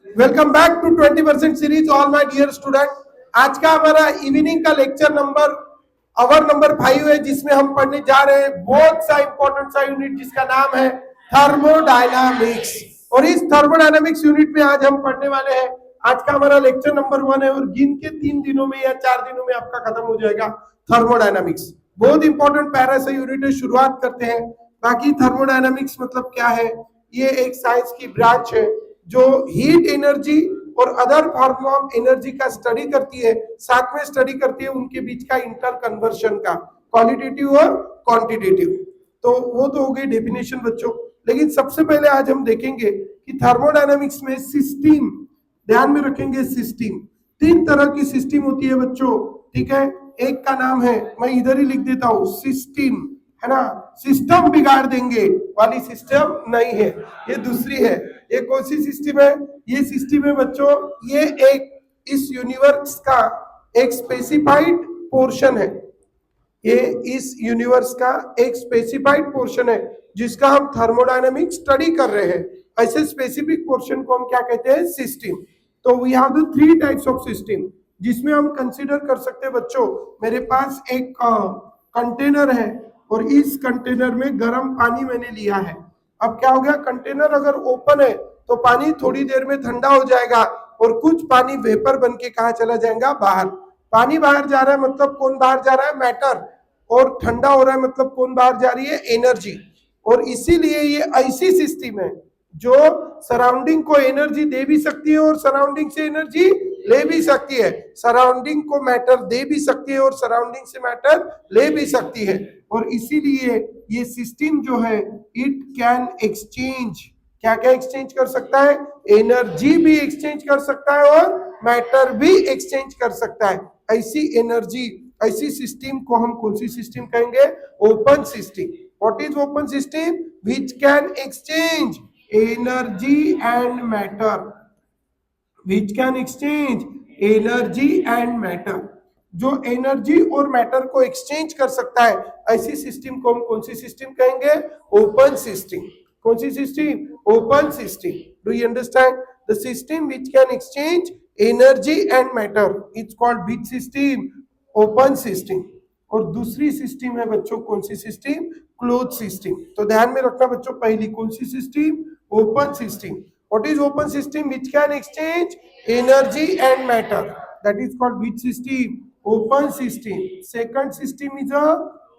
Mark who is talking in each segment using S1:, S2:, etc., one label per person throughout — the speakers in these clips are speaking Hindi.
S1: Welcome back to 20% series all my dear student. आज का हमारा इवनिंग का लेक्चर नंबर आवर नंबर 5 है, जिसमें हम पढ़ने जा रहे हैं बहुत सा इंपॉर्टेंट सा यूनिट जिसका नाम है थर्मोडायनामिक्स। और इस थर्मोडायनामिक्स यूनिट में आज हम पढ़ने वाले हैं, आज का हमारा लेक्चर नंबर 1 है और गिन के 3 दिनों में या 4 दिनों में आपका खत्म हो जाएगा थर्मोडायनामिक्स। बहुत इंपॉर्टेंट पैरा से यूनिट है, शुरुआत करते हैं। बाकी थर्मोडायनामिक्स मतलब क्या है, ये एक साइंस की ब्रांच है जो हीट एनर्जी और अदर फॉर्म ऑफ एनर्जी का स्टडी करती है, साथ में स्टडी करती है उनके बीच का इंटर कन्वर्शन का, क्वालिटेटिव और क्वांटिटेटिव। तो वो तो हो गई डेफिनेशन बच्चों। लेकिन सबसे पहले आज हम देखेंगे कि थर्मोडायनामिक्स में सिस्टम, ध्यान में रखेंगे सिस्टम, 3 तरह की सिस्टम होती है बच्चों, ठीक है। एक का नाम है, मैं इधर ही लिख देता हूं, सिस्टम, है ना। सिस्टम बिगाड़ देंगे वाली सिस्टम नहीं है, ये दूसरी है। ये कौन सी सिस्टम है? ये सिस्टम है बच्चों, ये एक इस यूनिवर्स का एक स्पेसिफाइड पोर्शन है, ये इस यूनिवर्स का एक स्पेसिफाइड पोर्शन है जिसका हम थर्मोडायनामिक स्टडी कर रहे हैं। ऐसे स्पेसिफिक पोर्शन को हम क्या कहते हैं? सिस्टम। तो we have the 3 types of system जिसमें हम कंसीडर कर सकते हैं बच्चों। मेरे पास एक कंटेनर है और इस कंटेनर में गर्म पानी मैंने लिया है। अब क्या हो गया, कंटेनर अगर ओपन है तो पानी थोड़ी देर में ठंडा हो जाएगा और कुछ पानी वेपर बन के कहाँ चला जाएगा? बाहर। पानी बाहर जा रहा है मतलब कौन बाहर जा रहा है? मैटर। और ठंडा हो रहा है मतलब कौन बाहर जा रही है? एनर्जी। और इसीलिए ये ऐसी सिस्टम है जो सराउंडिंग को एनर्जी दे भी सकती है और सराउंडिंग से एनर्जी ले भी सकती है, सराउंडिंग को मैटर दे भी सकती है और सराउंडिंग से मैटर ले भी सकती है। और इसीलिए ये सिस्टम जो है, इट कैन एक्सचेंज, क्या क्या एक्सचेंज कर सकता है? एनर्जी भी एक्सचेंज कर सकता है और मैटर भी एक्सचेंज कर सकता है। ऐसी एनर्जी, ऐसी सिस्टम को हम कौन सी सिस्टम कहेंगे? Open system. What is open system? Which can exchange energy and matter, which can exchange energy and matter, जो एनर्जी और मैटर को एक्सचेंज कर सकता है, ऐसी सिस्टम को हम कौन सी सिस्टम कहेंगे? Open system. कौन सी system? Open system. Do you understand? The system which can exchange energy and matter it's called which system? Open system. और दूसरी सिस्टम है बच्चों, कौन सी सिस्टम? Close system. तो ध्यान में रखना बच्चों, पहली कौन सी system? Open system. What is open system? Which can exchange energy and matter. That is called which system? Open system. Second system is a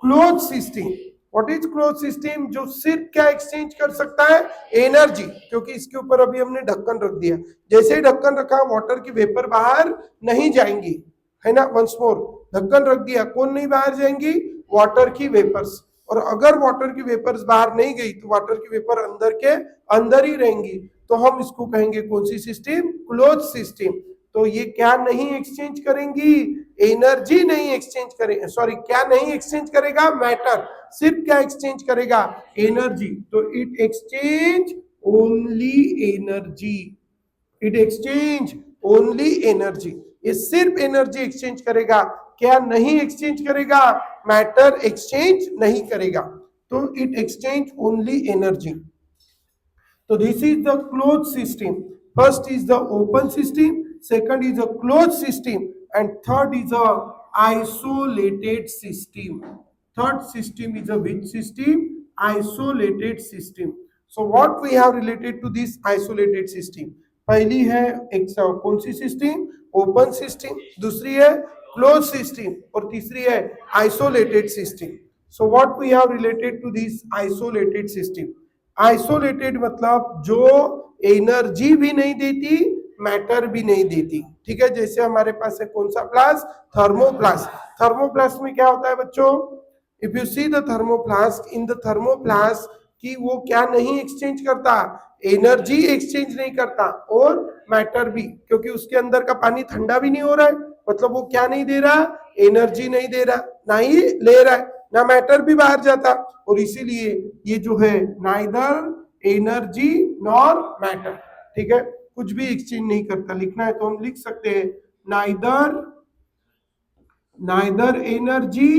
S1: closed system. What is closed system? जो सिर्फ क्या एक्सचेंज कर सकता है? एनर्जी, क्योंकि इसके ऊपर अभी हमने ढक्कन रख दिया। जैसे ही ढक्कन रखा, वाटर की वेपर बाहर नहीं जाएंगी, है ना। वंस मोर, ढक्कन रख दिया, कौन नहीं बाहर जाएंगी? वाटर की वेपर्स। और अगर वाटर की वेपर्स बाहर नहीं गई तो वाटर की वेपर अंदर के अंदर ही रहेंगी। तो हम इसको कहेंगे कौन सी सिस्टम? Close system. तो ये क्या नहीं एक्सचेंज करेंगी? एनर्जी नहीं एक्सचेंज करेगा, सॉरी, क्या नहीं एक्सचेंज करेगा? मैटर। सिर्फ क्या एक्सचेंज करेगा? एनर्जी। तो it exchange only energy, it exchange only energy. ये सिर्फ एनर्जी एक्सचेंज करेगा, क्या नहीं एक्सचेंज करेगा? मैटर एक्सचेंज नहीं करेगा। तो it exchange only energy. So this is the closed system. First is the open system, second is a closed system, and third is a isolated system. Third system is a which system? Isolated system. So what we have related to this isolated system? पहली है एक कौन सी सिस्टम? Open system. दूसरी है क्लोज सिस्टम और तीसरी है isolated system. So what we have related to this isolated system? Isolated मतलब जो एनर्जी भी नहीं देती, मैटर भी नहीं देती, ठीक है। जैसे हमारे पास है कौन सा प्लास्क? थर्मोप्लास्ट। थर्मोप्लास्ट में क्या होता है बच्चों? If you see the thermoplast, in the thermoplast कि वो क्या नहीं एक्सचेंज करता? एनर्जी एक्सचेंज नहीं करता और मैटर भी, क्योंकि उसके अंदर का पानी ठंडा भी नहीं हो रहा है, मतलब वो क्या नहीं दे रहा? एनर्जी नहीं दे रहा, ना ही ले रहा है, ना मैटर भी बाहर जाता। और इसीलिए ये जो है नाइदर एनर्जी नॉर मैटर, ठीक है, कुछ भी एक्सचेंज नहीं करता। लिखना है तो हम लिख सकते हैं नाइदर एनर्जी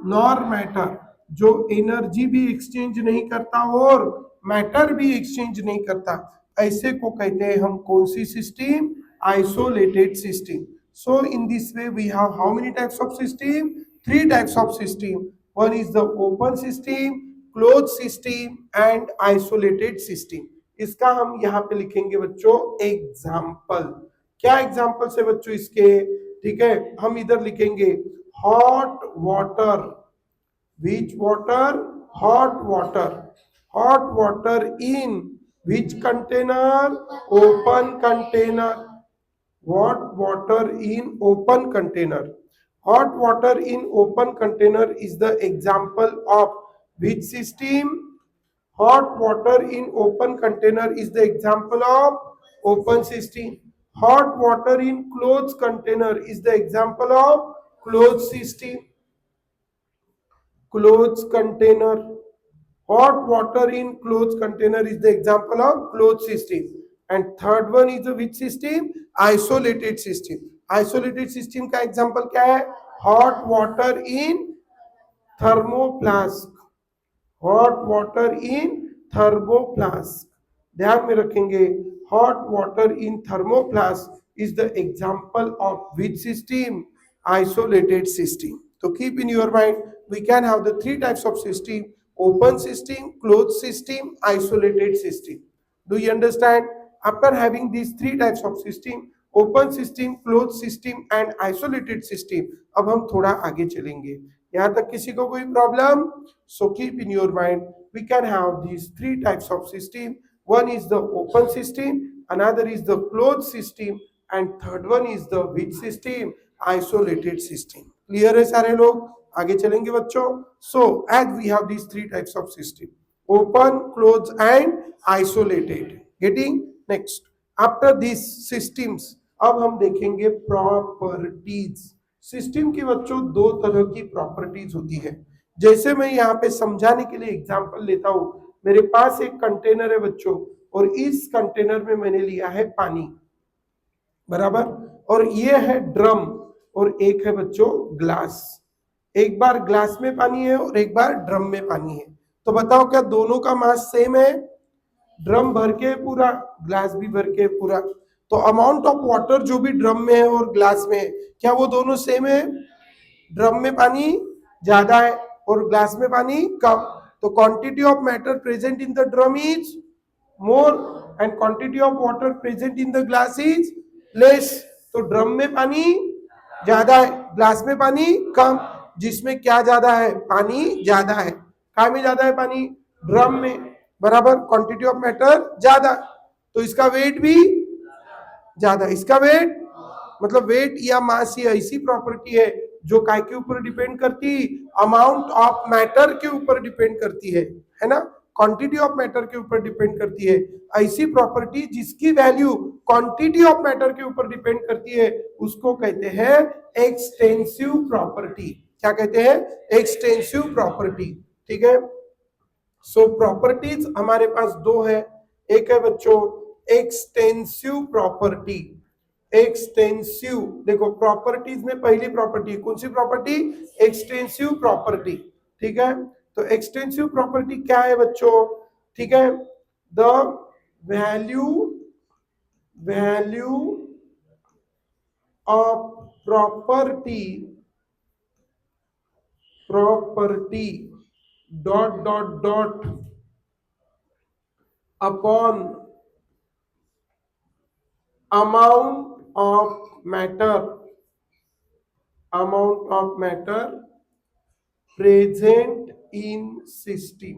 S1: नॉर मैटर, जो एनर्जी भी एक्सचेंज नहीं करता और मैटर भी एक्सचेंज नहीं करता, ऐसे को कहते हैं हम कौन सी system? Isolated system. So in this way we have how many types of system? Three types of system. One is the open system, closed system and isolated system. इसका हम यहाँ पे लिखेंगे बच्चों एग्जाम्पल. क्या एग्जाम्पल्स है बच्चों इसके? ठीक है, हम इधर लिखेंगे hot water. Which water? Hot water. Hot water in which container? Open container. Hot water in open container. Hot water in open container is the example of which system? Hot water in open container is the example of open system. Hot water in closed container is the example of closed system. Closed container. Hot water in closed container is the example of closed system. And third one is the which system? Isolated system. Isolated system का example क्या है? Hot water in thermoflask. Hot water in thermoflask. ध्यान में रखेंगे hot water in thermoflask is the example of which system? Isolated system. So keep in your mind, we can have the three types of system: open system, closed system, isolated system. Do you understand? After having these three types of system, open system, closed system and isolated system, अब हम थोड़ा आगे चलेंगे. यहाँ तक किसी को कोई problem? So keep in your mind, we can have these three types of system. One is the open system, another is the closed system, and third one is the which system? Isolated system. Clear है सारे लोग? आगे चलेंगे बच्चों. So as we have these three types of system: open, closed and isolated. Getting? Next, after these systems, अब हम देखेंगे प्रॉपर्टीज. सिस्टम की बच्चों दो तरह की प्रॉपर्टीज होती है. जैसे मैं यहाँ पे समझाने के लिए एग्जांपल लेता हूं. मेरे पास एक कंटेनर है बच्चों, और इस कंटेनर में मैंने लिया है पानी, बराबर, और ये है ड्रम, और एक है बच्चों ग्लास. एक बार ग्लास में पानी है और एक बार ड्रम में पानी है. तो बताओ क्या दोनों का मास सेम है? ड्रम भर के पूरा, ग्लास भी भर के पूरा. तो अमाउंट ऑफ वाटर जो भी ड्रम में है और ग्लास में है, क्या वो दोनों सेम है? ड्रम में पानी ज्यादा है और ग्लास में पानी कम. तो quantity of matter present in the drum is more and quantity of water present in the glass is less. तो ड्रम में पानी ज्यादा है, ग्लास में पानी कम. जिसमें क्या ज्यादा है? पानी ज्यादा है. काय में ज्यादा है पानी? ड्रम में, बराबर. क्वांटिटी ऑफ मैटर ज्यादा, तो इसका वेट भी ज्यादा. इसका वेट मतलब वेट या मास ये ऐसी प्रॉपर्टी है जो काय के ऊपर डिपेंड करती? अमाउंट ऑफ मैटर के ऊपर डिपेंड करती है ना. क्वांटिटी ऑफ मैटर के ऊपर डिपेंड करती है. ऐसी प्रॉपर्टी जिसकी वैल्यू क्वांटिटी ऑफ मैटर के ऊपर डिपेंड करती है, उसको कहते हैं एक्सटेंसिव प्रॉपर्टी. क्या कहते हैं? Extensive property. ठीक है. सो प्रॉपर्टीज हमारे पास दो है. एक है बच्चों एक्सटेंसिव प्रॉपर्टी. एक्सटेंसिव, देखो प्रॉपर्टीज में पहली प्रॉपर्टी कौन सी प्रॉपर्टी? Extensive property. ठीक है. तो एक्सटेंसिव प्रॉपर्टी क्या है बच्चों? ठीक है, the value of property dot dot dot upon amount of matter present in system.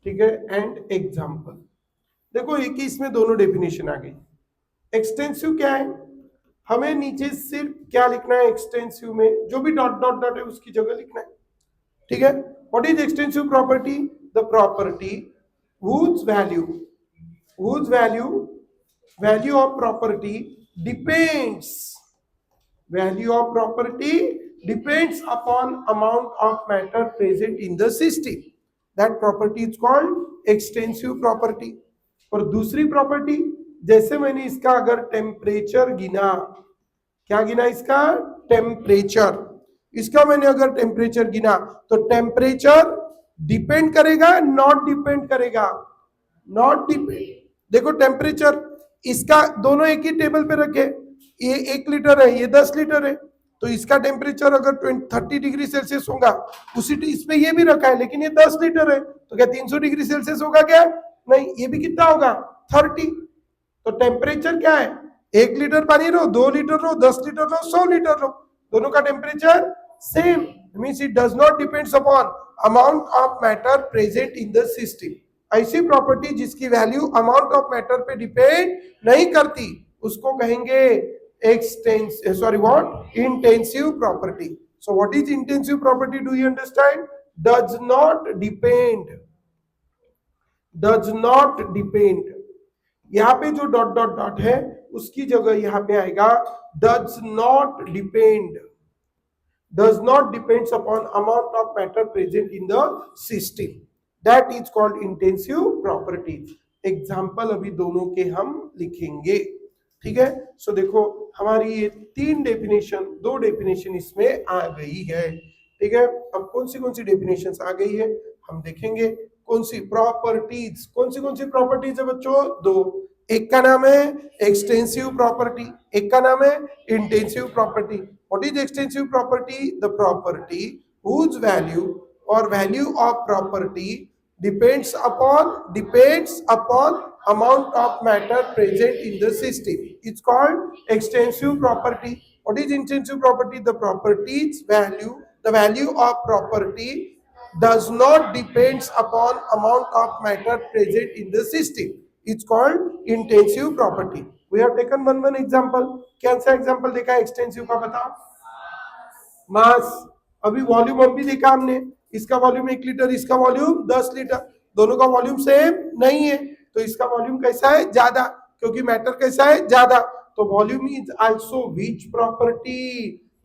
S1: ठीक है. And example. देखो एक ही इसमें दोनों डेफिनेशन आ गई. एक्सटेंसिव क्या है? हमें नीचे सिर्फ क्या लिखना है? एक्सटेंसिव में जो भी डॉट डॉट डॉट है उसकी जगह लिखना है. ठीक है. What is extensive property? The property whose value of property depends upon amount of matter present in the system. That property is called extensive property. और दूसरी प्रॉपर्टी, जैसे मैंने इसका अगर टेम्परेचर गिना, क्या गिना? इसका टेम्परेचर. इसका मैंने अगर टेम्परेचर गिना तो टेम्परेचर डिपेंड करेगा, नॉट डिपेंड करेगा? Not depend. देखो टेम्परेचर, इसका दोनों एक ही टेबल पे रखे, ये 1 लीटर है, ये 10 लीटर है, तो इसका टेम्परेचर अगर 30 डिग्री सेल्सियस होगा, उसी इसमें ये भी रखा है, लेकिन ये 10 लीटर है, तो क्या 300 डिग्री सेल्सियस होगा क्या? नहीं, ये भी कितना होगा? 30। तो टेम्परेचर क्या है? 1 लीटर पानी लो, 2 लीटर लो, 10 लीटर लो, 100 लीटर लो, दोनों का temperature same, means it does not depends upon amount of matter present in the system. ऐसी प्रॉपर्टी जिसकी वैल्यू अमाउंट ऑफ मैटर पे डिपेंड नहीं करती, उसको कहेंगे intensive property. So what is intensive property? Do you understand? Does not depend, यहां पे जो डॉट डॉट डॉट है उसकी जगह यहां पे आएगा does not depends upon amount of matter present in the system, that is called intensive property। Example अभी दोनों के हम लिखेंगे, ठीक है। सो देखो हमारी ये 3 डेफिनेशन, 2 डेफिनेशन इसमें आ गई है, ठीक है। अब कौन सी डेफिनेशन आ गई है हम देखेंगे। कौन सी प्रॉपर्टीज है बच्चों? 2, एक का नाम है एक्सटेंसिव प्रॉपर्टी, एक का नाम है intensive property. What is extensive property? The property whose value or value of property depends upon amount of matter present in the system, it's called extensive property। what is intensive property? The value of property does not depends upon amount of matter present in the system, it's called intensive property। we have taken one example। कौन सा एग्जांपल देखा है एक्सटेंसिव का? बताओ। मास। अभी वॉल्यूम अभी देखा हमने, इसका वॉल्यूम 1 लीटर, इसका वॉल्यूम 10 लीटर, दोनों का वॉल्यूम सेम नहीं है, तो इसका वॉल्यूम कैसा है? ज्यादा, क्योंकि मैटर कैसा है? ज्यादा। तो volume is also which property?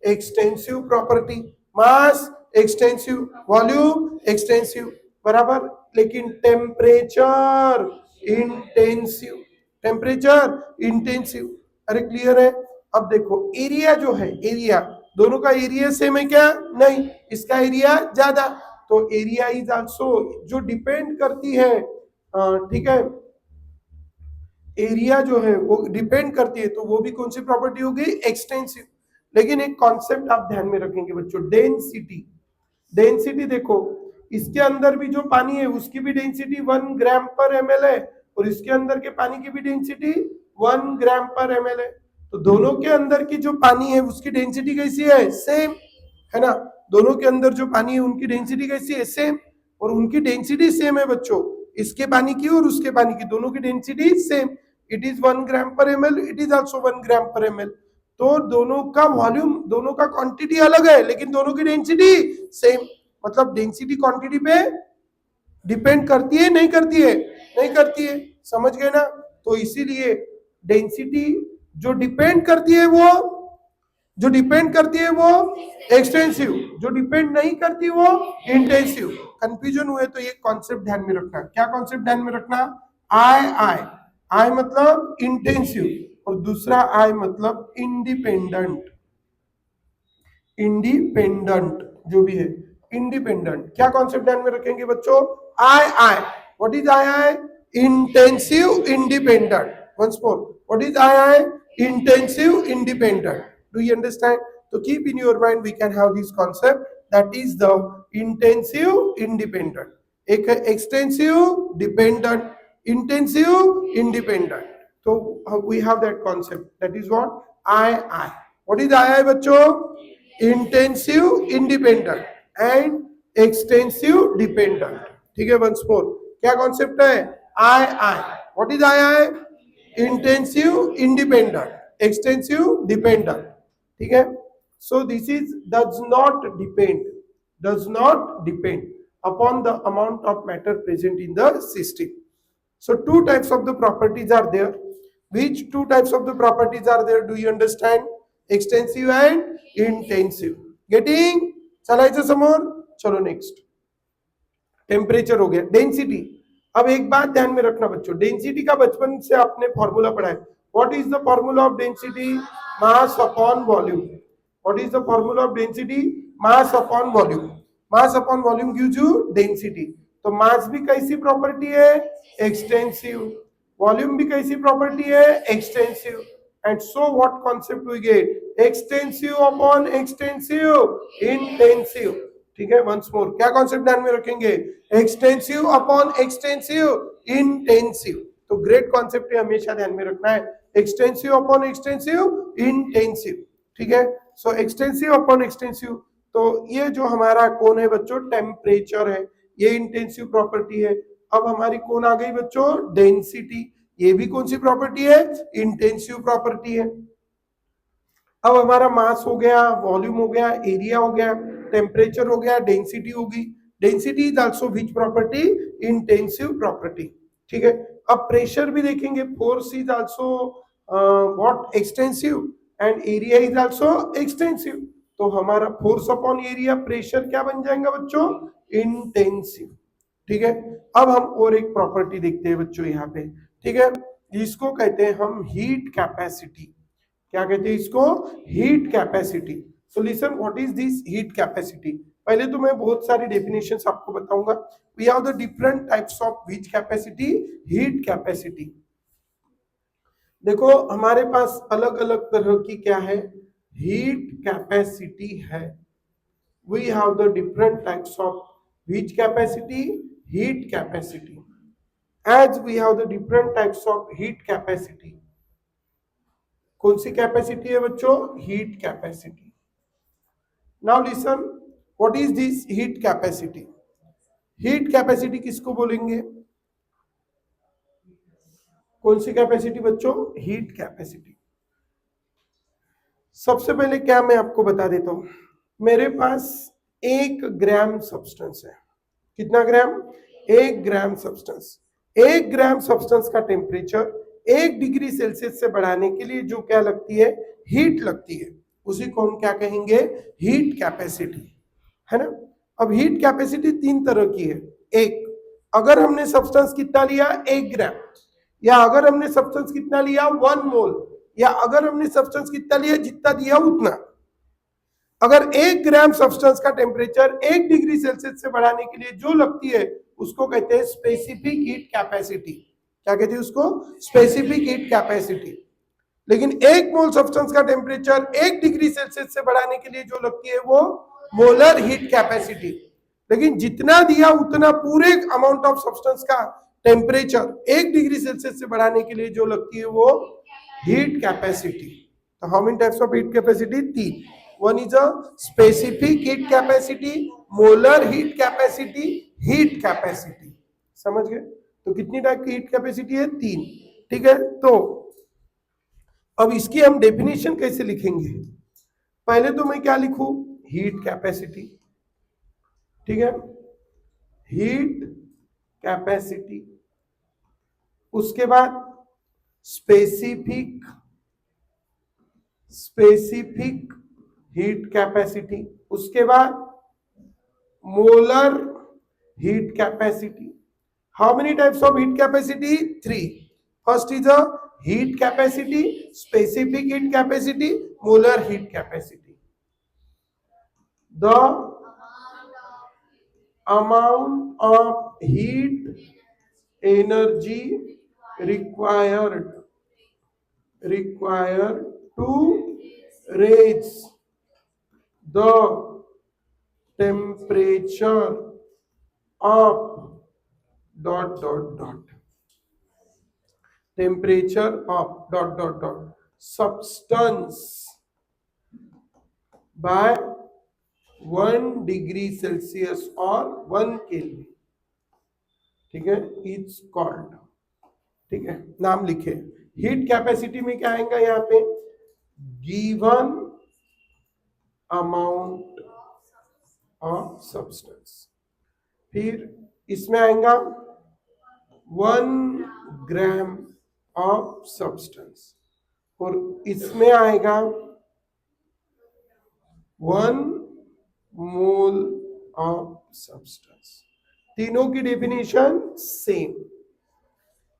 S1: Extensive property. Mass extensive, volume extensive, बराबर। लेकिन टेम्परेचर इंटेंसिव। अरे क्लियर है? अब देखो एरिया जो है, एरिया दोनों का एरिया सेम है क्या? नहीं, इसका एरिया ज्यादा, तो एरिया इज आल्सो जो डिपेंड करती है, ठीक है, एरिया जो है वो डिपेंड करती है, तो वो भी कौन सी प्रॉपर्टी होगी? एक्सटेंसिव। लेकिन एक कॉन्सेप्ट आप ध्यान में रखेंगे बच्चों, डेंसिटी देखो, इसके अंदर भी जो पानी है उसकी भी डेंसिटी 1 ग्राम/ml है, और इसके अंदर के पानी की भी डेंसिटी 1 ग्राम/ml है, तो दोनों के अंदर की जो पानी है उसकी डेंसिटी कैसी है? सेम है ना। दोनों के अंदर जो पानी है उनकी डेंसिटी कैसी है? सेम, और उनकी डेंसिटी सेम है बच्चों, इसके पानी की और उसके पानी की, दोनों की डेंसिटी सेम। इट इज 1 ग्राम/ml, इट इज आल्सो 1 ग्राम/ml, तो दोनों का वॉल्यूम, दोनों का क्वांटिटी अलग है, लेकिन दोनों की डेंसिटी सेम। मतलब डेंसिटी क्वांटिटी पे डिपेंड करती है? नहीं करती है? नहीं करती है, समझ गए ना। तो इसीलिए डेंसिटी जो डिपेंड करती है वो एक्सटेंसिव, जो डिपेंड नहीं करती वो इंटेंसिव। कंफ्यूजन हुए तो ये कॉन्सेप्ट ध्यान में रखना। क्या कॉन्सेप्ट ध्यान में रखना? आई मतलब इंटेंसिव, और दूसरा आई मतलब इंडिपेंडेंट जो भी है, इंडिपेंडेंट। क्या कॉन्सेप्ट ध्यान में रखेंगे बच्चों? I what is I? Intensive independent. Once more, what is I? intensive independent। do you understand? So keep in your mind, we can have this concept, that is the intensive independent, एक extensive dependent, intensive independent। so we have that concept, that is what what is बच्चों? intensive independent and extensive dependent, ठीक है। once more, क्या concept है? what is intensive independent, extensive dependent, ठीक है। So this is does not depend upon the amount of matter present in the system. So 2 types of the properties are there. which 2 types of the properties are there? Do you understand? Extensive and intensive. Getting? चलायचं समोर? चलो नेक्स्ट। टेम्परेचर हो गया। डेंसिटी, अब एक बात ध्यान में रखना बच्चों, डेंसिटी का बचपन से आपने फॉर्मूला पढ़ा है। What is the formula of density? Mass upon volume. What is the formula of density? Mass upon volume. Mass upon volume gives you density. तो मास भी कैसी प्रॉपर्टी है? एक्सटेंसिव। वॉल्यूम भी कैसी प्रॉपर्टी है, extensive. And so what concept we get, extensive upon extensive intensive. ठीक है, वंस मोर क्या कॉन्सेप्ट ध्यान में रखेंगे, एक्सटेंसिव अपॉन एक्सटेंसिव इंटेंसिव. तो ग्रेट कॉन्सेप्ट है, हमेशा ध्यान में रखना है, एक्सटेंसिव अपॉन एक्सटेंसिव इंटेंसिव. ठीक है, सो एक्सटेंसिव अपॉन एक्सटेंसिव. तो ये जो हमारा कौन है बच्चों, टेम्परेचर है, ये इंटेंसिव प्रॉपर्टी है. अब हमारी कौन आ गई बच्चों, डेंसिटी. ये भी कौन सी प्रॉपर्टी है, इंटेंसिव प्रॉपर्टी है. अब हमारा मास हो गया, वॉल्यूम हो गया, एरिया हो गया, टेम्परेचर हो गया, डेंसिटी होगी. Density is also which property, intensive property. ठीक है, अब प्रेशर भी देखेंगे, force is also what, extensive, and area is also extensive. तो हमारा फोर्स अपॉन एरिया, प्रेशर क्या बन जाएगा बच्चों, इंटेंसिव. ठीक है, अब हम और एक प्रॉपर्टी देखते हैं बच्चों यहाँ पे. ठीक है, इसको कहते हैं हम हीट कैपेसिटी. क्या कहते हैं इसको, heat capacity. So listen, what is this heat capacity. पहले तो मैं बहुत सारी डेफिनेशंस आपको बताऊंगा. We have the different types of heat capacity, heat capacity. देखो हमारे पास अलग अलग तरह की क्या है, हीट कैपेसिटी है. We have the different types of heat capacity, heat capacity. As we have the different types of heat capacity. कौन सी कैपेसिटी है बच्चों, heat capacity. Now listen, what is this heat capacity. Heat capacity किसको बोलेंगे, कौन सी कैपेसिटी बच्चों, हीट कैपेसिटी. सबसे पहले क्या मैं आपको बता देता हूं, मेरे पास 1 ग्राम सब्सटेंस है. कितना ग्राम, 1 ग्राम सब्सटेंस. 1 ग्राम सब्सटेंस का टेम्परेचर 1 डिग्री सेल्सियस से बढ़ाने के लिए जो क्या लगती है, हीट लगती है, उसी को हम क्या कहेंगे, हीट कैपेसिटी, है ना. अब हीट कैपेसिटी 3 तरह की है. एक, अगर हमने सब्सटेंस कितना लिया, 1 ग्राम, या अगर हमने सब्सटेंस कितना लिया, 1 मोल, या अगर हमने सब्सटेंस कितना लिया, जितना दिया उतना. अगर 1 ग्राम सब्सटेंस का टेम्परेचर 1 डिग्री सेल्सियस से बढ़ाने के लिए जो लगती है, उसको कहते हैं स्पेसिफिक हीट कैपेसिटी. क्या कहते हैं उसको, स्पेसिफिक हीट कैपेसिटी. लेकिन 1 मोल सब्सटेंस का टेम्परेचर 1 डिग्री सेल्सियस से बढ़ाने के लिए जो लगती है, वो मोलर हीट कैपेसिटी. लेकिन जितना दिया उतना, पूरे अमाउंट ऑफ सब्सटेंस का टेम्परेचर 1 डिग्री सेल्सियस से बढ़ाने के लिए जो लगती है, वो हीट कैपेसिटी. तो how many types of heat capacity, 3. One is a specific heat capacity, molar heat capacity, heat capacity. समझ गए. तो कितनी टाइप की हीट कैपेसिटी है, 3. ठीक है, तो अब इसकी हम डेफिनेशन कैसे लिखेंगे. पहले तो मैं क्या लिखूं, हीट कैपेसिटी. ठीक है, हीट कैपेसिटी. उसके बाद स्पेसिफिक हीट कैपेसिटी. उसके बाद molar heat capacity. How many types of heat capacity, 3. First is a heat capacity, specific heat capacity, molar heat capacity. The amount of heat energy required to raise the temperature of temperature of substance by 1 degree Celsius और 1 केल्विन. ठीक है, इट्स कॉल्ड. ठीक है, नाम लिखे. हीट कैपेसिटी में क्या आएगा यहाँ पे, गिवन अमाउंट ऑफ सब्सटेंस. फिर इसमें आएगा 1 ग्राम ऑफ सब्सटेंस, और इसमें आएगा 1 मोल ऑफ सब्सटेंस. तीनों की डेफिनेशन सेम,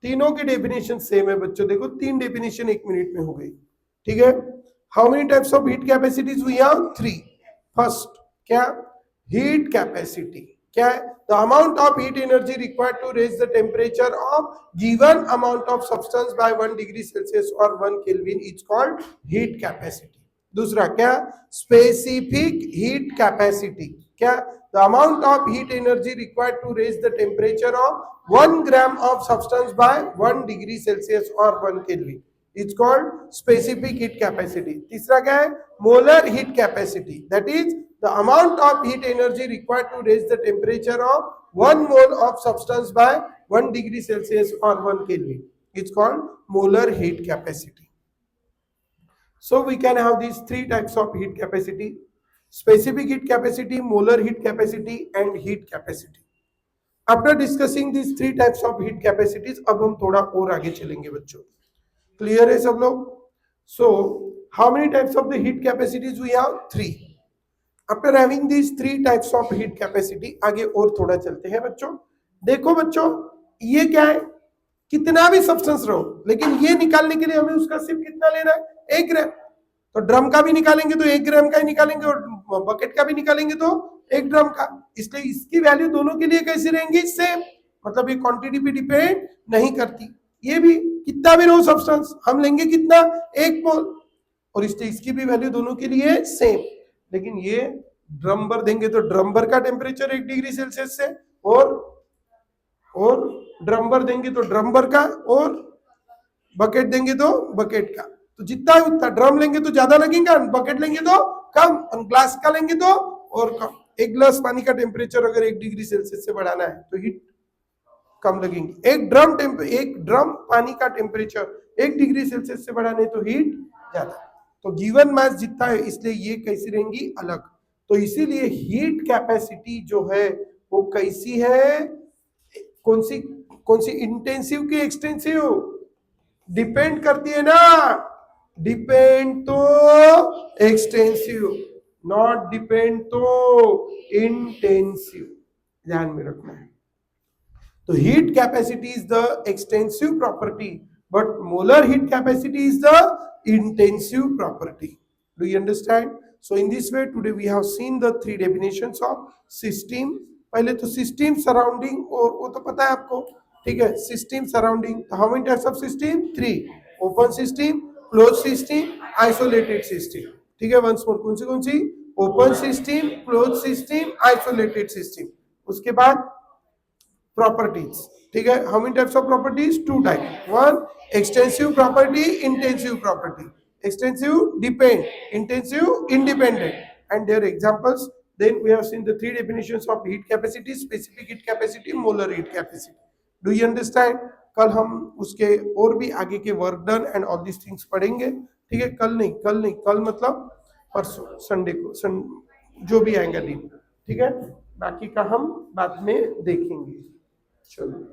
S1: तीनों की डेफिनेशन सेम है बच्चों. देखो 3 डेफिनेशन 1 मिनट में हो गई. ठीक है, how many types of heat capacities we have, 3. First क्या, हीट कैपेसिटी. क्या है? The amount of heat energy required to raise the temperature of given amount of substance by 1 degree Celsius और 1 kelvin is called heat capacity. दूसरा क्या? Specific heat capacity. क्या? The amount of heat energy required to raise the temperature of 1 gram of substance by 1 degree Celsius और 1 kelvin is called specific heat capacity. तीसरा क्या है? Molar heat capacity, that is the amount of heat energy required to raise the temperature of 1 mole of substance by 1 degree Celsius or 1 Kelvin. It's called molar heat capacity. So we can have these three types of heat capacity: specific heat capacity, molar heat capacity and heat capacity. After discussing these three types of heat capacities, अब हम थोड़ा और आगे चलेंगे बच्चों। Clear है सब लोग? So how many types of the heat capacities we have? 3. After having these 3 types of heat capacity, आगे और थोड़ा चलते हैं बच्चों। देखो बच्चों, ये क्या है? कितना भी सब्सटेंस रहो, लेकिन ये निकालने के लिए हमें उसका सिर्फ कितना लेना है? 1 ग्राम। तो ड्रम का भी निकालेंगे तो 1 ग्राम का ही निकालेंगे, और बकेट का भी निकालेंगे तो 1 ड्रम का। इसलिए इसकी वैल्यू दोनों के लिए कैसी रहेंगी? सेम। मतलब ये क्वांटिटी पे डिपेंड नहीं करती। ये भी कितना भी रहो सब्सटेंस, हम लेंगे कितना? 1 मोल, और इसलिए इसकी भी वैल्यू दोनों के लिए सेम। लेकिन ये ड्रम भर देंगे तो ड्रम भर का टेम्परेचर 1 डिग्री सेल्सियस से, और ड्रम भर देंगे तो ड्रम भर का, और बकेट देंगे तो बकेट का। तो जितना उतना, ड्रम लेंगे तो ज्यादा लगेगा, बकेट लेंगे तो कम, और ग्लास का लेंगे तो और कम। एक ग्लास पानी का टेम्परेचर अगर 1 डिग्री सेल्सियस से बढ़ाना है तो हीट कम लगेगी। एक ड्रम पानी का टेम्परेचर 1 डिग्री सेल्सियस से बढ़ाने तो हीट ज्यादा। तो गिवन मास जितना है, इसलिए ये कैसी रहेंगी? अलग। तो इसीलिए हीट कैपेसिटी जो है वो कैसी है? कौन सी? इंटेंसिव की एक्सटेंसिव? डिपेंड करती है ना। डिपेंड तो एक्सटेंसिव, नॉट डिपेंड तो इंटेंसिव, ध्यान में रखना है। तो heat capacity is the extensive property, but molar heat capacity is the intensive property. Do you understand? So in this way, today we have seen the 3 definitions of system. पहले तो system surrounding, और वो तो पता है आपको, ठीक है? system surrounding, how many types of system? 3. open system, closed system, isolated system. ठीक है? once more, कौन सी? open system, closed system, isolated system. उसके बाद प्रॉपर्टीज, ठीक है? How many types of properties? 2 type. 1 extensive property, intensive property. Extensive depend, intensive independent, and there examples. Then we have seen the 3 definitions of heat capacity: specific heat capacity, molar heat capacity. Do you understand? कल हम उसके और भी आगे के work done and all this things पढ़ेंगे, ठीक है? कल नहीं, कल मतलब परसों, संडे को, जो भी आएगा दिन, ठीक है? बाकी का हम बाद में देखेंगे। चलो।